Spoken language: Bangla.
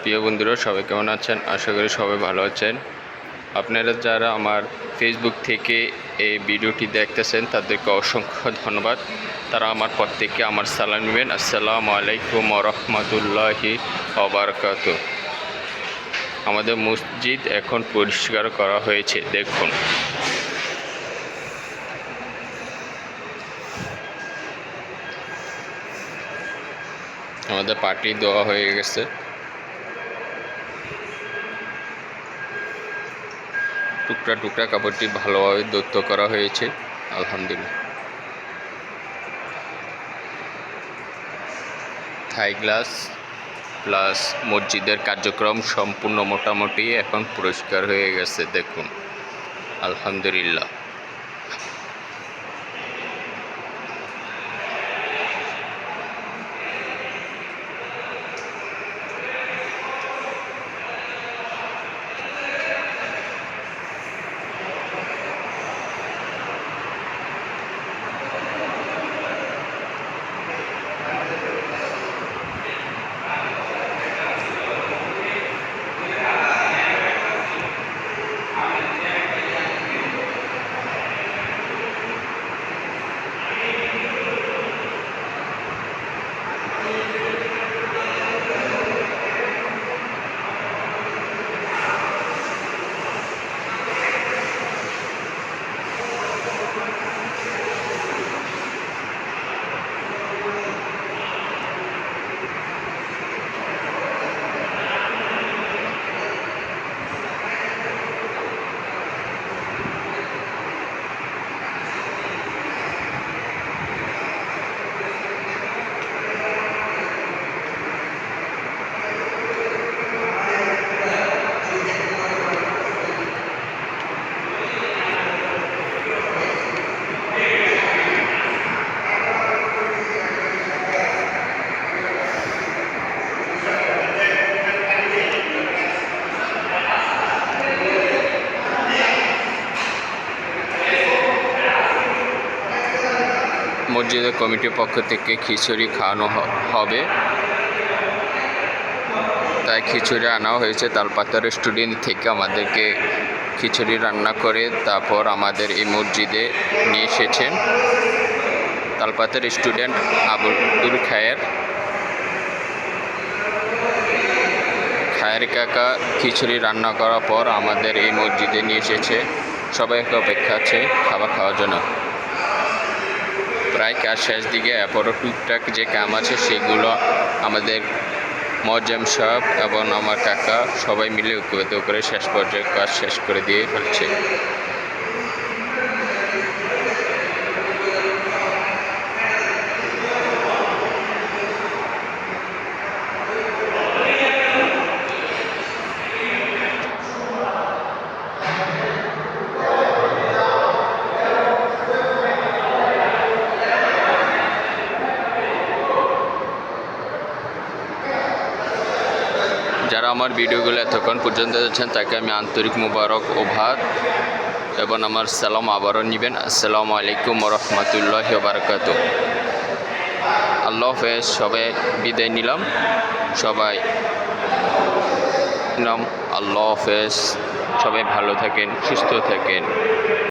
প্রিয় বন্ধুরা, সবাই কেমন আছেন? আশা করি সবাই ভালো আছেন। আপনারা যারা আমার ফেসবুক থেকে এই ভিডিওটি দেখতেছেন তাদেরকে অসংখ্য ধন্যবাদ। তারা আমার প্রত্যেককে আমার সালাম নেবেন। আসসালামু আলাইকুম ওয়া রাহমাতুল্লাহি ওয়া বারাকাতুহু। আমাদের মসজিদ এখন পরিষ্কার করা হয়েছে, দেখুন। আমাদের পার্টি দেওয়া হয়ে গেছে। টুকরা টুকরা কাপড়টি ভালোভাবে দৈত্য করা হয়েছে, আলহামদুলিল্লাহ। থাই গ্লাস প্লাস মসজিদের কার্যক্রম সম্পূর্ণ মোটামুটি এখন পরিষ্কার হয়ে গেছে, দেখুন, আলহামদুলিল্লাহ। মসজিদের কমিটির পক্ষ থেকে খিচুড়ি খাওয়ানো হবে, তাই খিচুড়ি আনা হয়েছে। তালপাতা রেস্টুরেন্ট থেকে আমাদেরকে খিচুড়ি রান্না করে তারপর আমাদের এই মসজিদে নিয়ে এসেছেন। তালপাতা রেস্টুরেন্ট আবুল খায়ের কাকা খিচুড়ি রান্না করার পর আমাদের এই মসজিদে নিয়ে এসেছে। সবাইকে অপেক্ষা আছে খাবার খাওয়ার জন্য। প্রায় কাজ শেষ দিকে, এরপরও টুকটাক যে কাম আছে সেগুলো আমাদের মোয়াজ্জেম সাহেব এবং আমার কাকা সবাই মিলে ঐক্যবদ্ধ করে শেষ পর্যায়ে কাজ শেষ করে দিয়ে ফেলছে। যারা আমার ভিডিওগুলো এতক্ষণ পর্যন্ত দেখছেন তাকে আমি আন্তরিক মুবারক ও ভাত এবং আমার সালাম আবারও নেবেন। আসসালামু আলাইকুম ওয়া রাহমাতুল্লাহি ওয়া বারাকাতুহু। আল্লাহ হাফেজ। সবাই বিদায় নিলাম, সবাই আল্লাহ হাফেজ। সবাই ভালো থাকেন, সুস্থ থাকেন।